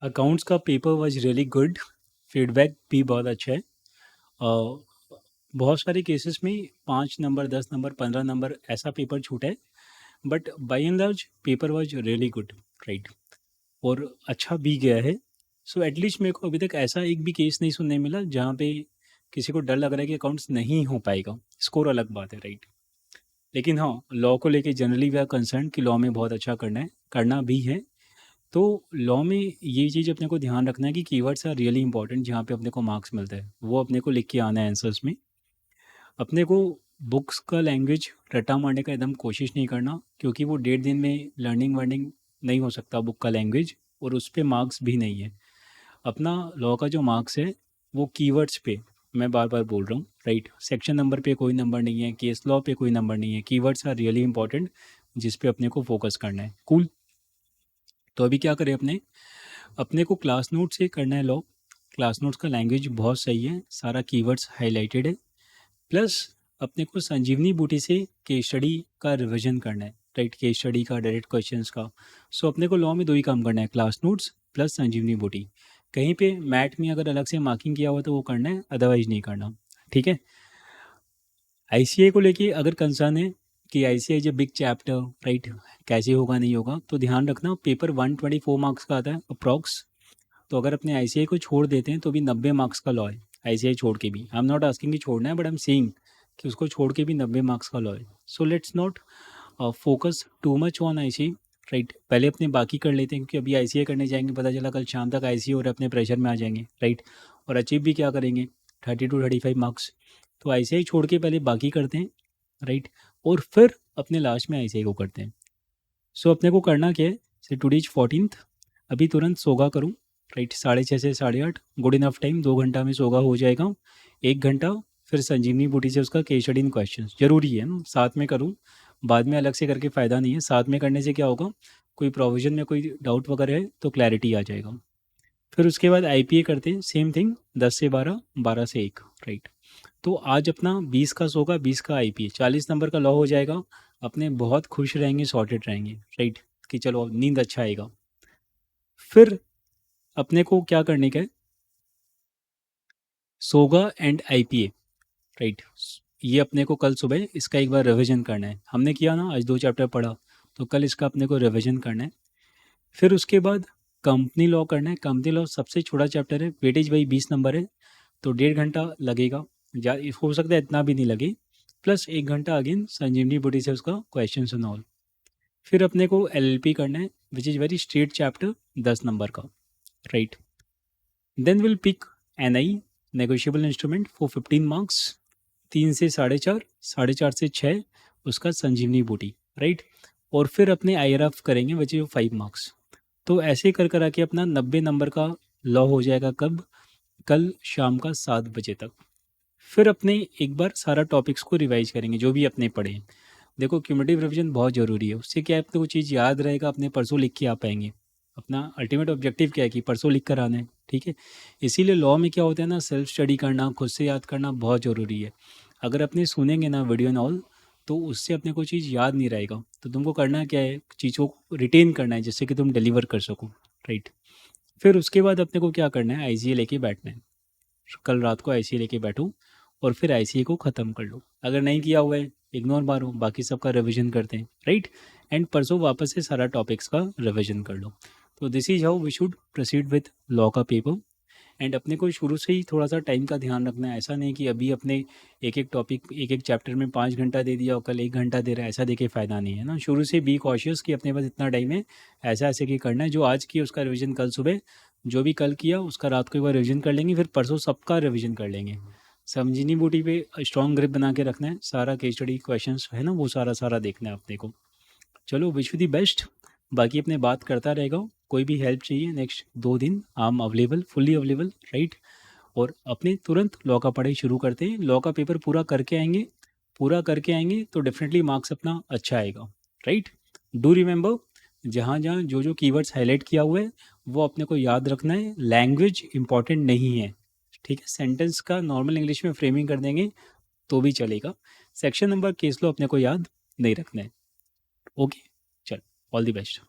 Accounts का paper was really good, feedback भी बहुत अच्छा है। बहुत सारे केसेस में 5 नंबर, 10 नंबर, 15 नंबर ऐसा पेपर छूटा है, but by and large paper was really good, right. और अच्छा भी गया है। सो एटलीस्ट मेरे को अभी तक ऐसा एक भी केस नहीं सुनने मिला जहाँ पे किसी को डर लग रहा है कि अकाउंट्स नहीं हो पाएगा। स्कोर अलग बात है, राइट। लेकिन हाँ, लॉ को लेके जनरली वी आर कंसर्न कि लॉ में बहुत अच्छा करना है, करना भी है। तो लॉ में ये चीज़ अपने को ध्यान रखना है कि कीवर्ड्स आर रियली इंपॉर्टेंट, जहाँ पे अपने को मार्क्स मिलता है वो अपने को लिख के आना है आंसर्स में। अपने को बुक्स का लैंग्वेज रट्टा मारने का एकदम कोशिश नहीं करना, क्योंकि वो 1.5 दिन में लर्निंग वर्निंग नहीं हो सकता बुक का लैंग्वेज, और उस पर मार्क्स भी नहीं है। अपना लॉ का जो मार्क्स है वो कीवर्ड्स पे, मैं बार बार बोल रहा हूँ, राइट। सेक्शन नंबर पे कोई नंबर नहीं है, केस लॉ पे कोई नंबर नहीं है, कीवर्ड्स आर रियली इंपॉर्टेंट जिस पे अपने को फोकस करना है। कूल। तो अभी क्या करें, अपने को क्लास नोट से करना है लॉ। क्लास नोट्स का लैंग्वेज बहुत सही है, सारा कीवर्ड्स हाईलाइटेड है। प्लस अपने को संजीवनी बूटी से केस स्टडी का रिवीजन करना है, राइट। केस स्टडी का, डायरेक्ट क्वेश्चंस का। सो अपने को लॉ में दो ही काम करना है, क्लास नोट्स प्लस संजीवनी बूटी। कहीं पे मैट में अगर अलग से मार्किंग किया हुआ तो वो करना है, अदरवाइज नहीं करना, ठीक है। आईसीए को लेके अगर कंसर्न है कि ICA is a big chapter, right, कैसे होगा नहीं होगा, तो ध्यान रखना पेपर 124 मार्क्स का आता है अप्रॉक्स। तो अगर अपने आईसीआई को छोड़ देते हैं तो भी 90 मार्क्स का लॉ है। आईसीआई छोड़ के भी, आई एम नॉट आस्किंग कि छोड़ना है, बट आई एम सेइंग कि उसको छोड़ के भी 90 मार्क्स का लॉ है। So let's not focus too much on ICI, right. पहले अपने बाकी कर लेते हैं, क्योंकि अभी आईसीआई करने जाएंगे, पता चला कल शाम तक आईसीआई और अपने प्रेशर में आ जाएंगे, राइट। और अचीव भी क्या करेंगे, 30 to 35 मार्क्स। तो आईसीआई छोड़ के पहले बाकी करते हैं, राइट। और फिर अपने लास्ट में आईसीआई को करते हैं। सो अपने को करना क्या है, से टुडे 14th, अभी तुरंत सोगा करूँ, राइट। 6:30 से 8:30 गुड इनफ टाइम, 2 घंटा में सोगा हो जाएगा। 1 घंटा फिर संजीवनी बूटी से उसका केस स्टडी इन क्वेश्चन जरूरी है ना, साथ में करूँ। बाद में अलग से करके फ़ायदा नहीं है, साथ में करने से क्या होगा, कोई प्रोविजन में कोई डाउट वगैरह है तो क्लैरिटी आ जाएगा। फिर उसके बाद आईपीए करते हैं, सेम थिंग, 10 से 12, 12 से 1, राइट। तो आज अपना 20 का सोगा, 20 का आईपीए, 40 नंबर का लॉ हो जाएगा। अपने बहुत खुश रहेंगे, सॉर्टेड रहेंगे, राइट, कि चलो अब नींद अच्छा आएगा। फिर अपने को क्या करने का है, सोगा एंड आईपीए, राइट। ये अपने को कल सुबह इसका एक बार रिवीजन करना है। हमने किया ना, आज 2 चैप्टर पढ़ा, तो कल इसका अपने को रिवीजन करना है। फिर उसके बाद कंपनी लॉ करना है। कंपनी लॉ सबसे छोटा चैप्टर है, वेटेज वही 20 नंबर है, तो 1.5 घंटा लगेगा। हो सकता है इतना भी नहीं लगे। प्लस 1 घंटा अगेन संजीवनी बुटी से उसका क्वेश्चन एंड ऑल। फिर अपने को एलएलपी करना है, which is very straight chapter, 10 number का, right. Then will pick NI, negotiable instrument, for 15 marks. 3 से 4:30, 4:30 से 6 उसका संजीवनी बूटी, राइट। और फिर अपने आईआरएफ करेंगे, विच इज 5 मार्क्स। तो ऐसे कर कर आके अपना 90 नंबर का लॉ हो जाएगा, कब, कल शाम का 7 बजे तक। फिर अपने एक बार सारा टॉपिक्स को रिवाइज करेंगे जो भी अपने पढ़े हैं। देखो, क्यूमुलेटिव रिवीजन बहुत ज़रूरी है, उससे क्या है, अपने को चीज़ याद रहेगा, अपने परसों लिख के आ पाएंगे। अपना अल्टीमेट ऑब्जेक्टिव क्या है कि परसों लिख कर आना है, ठीक है। इसीलिए लॉ में क्या होता है ना, सेल्फ स्टडी करना, खुद से याद करना बहुत ज़रूरी है। अगर अपने सुनेंगे ना वीडियो एंड ऑल, तो उससे अपने को चीज़ याद नहीं रहेगा। तो तुमको करना क्या है, चीज़ों को रिटेन करना है जिससे कि तुम डिलीवर कर सको, राइट। फिर उसके बाद अपने को क्या करना है, आईसीए लेके बैठना है। कल रात को आईसीए लेके बैठो और फिर आईसीए को ख़त्म कर लो। अगर नहीं किया हुआ है, इग्नोर मारो, बाकी सबका रिवीजन करते हैं, राइट। एंड परसों वापस से सारा टॉपिक्स का रिवीजन कर लो। तो this is how we should proceed with law का पेपर। एंड अपने को शुरू से ही थोड़ा सा टाइम का ध्यान रखना है। ऐसा नहीं कि अभी अपने एक एक टॉपिक, एक एक चैप्टर में 5 घंटा दे दिया और कल 1 घंटा दे रहा है, ऐसा देके फ़ायदा नहीं है ना। शुरू से बी कॉशियस कि अपने पास इतना टाइम है, ऐसा ऐसे कि करना है। जो आज किया उसका रिवीजन कल सुबह, जो भी कल किया उसका रात को एक बार रिवीजन कर लेंगे, फिर परसों सबका रिवीजन कर लेंगे। समझिनी बूटी पे स्ट्रॉन्ग ग्रिप बना के रखना है, सारा केस स्टडी क्वेश्चंस है ना वो सारा सारा देखना है अपने को। चलो, विश यू दी बेस्ट। बाकी अपने बात करता रहेगा, कोई भी हेल्प चाहिए नेक्स्ट 2 दिन I am available, fully available, right. और अपने तुरंत लॉ का पढ़ाई शुरू करते हैं। लॉ का पेपर पूरा करके आएंगे, पूरा करके आएंगे तो डेफिनेटली मार्क्स अपना अच्छा आएगा, राइट। डू रिमेंबर, जहाँ जहाँ जो जो कीवर्ड्स हाईलाइट किया हुआ है वो अपने को याद रखना है। लैंग्वेज इंपॉर्टेंट नहीं है, ठीक है। सेंटेंस का नॉर्मल इंग्लिश में फ्रेमिंग कर देंगे तो भी चलेगा। सेक्शन नंबर, केस लो अपने को याद नहीं रखना है, ओके। चल, ऑल द बेस्ट।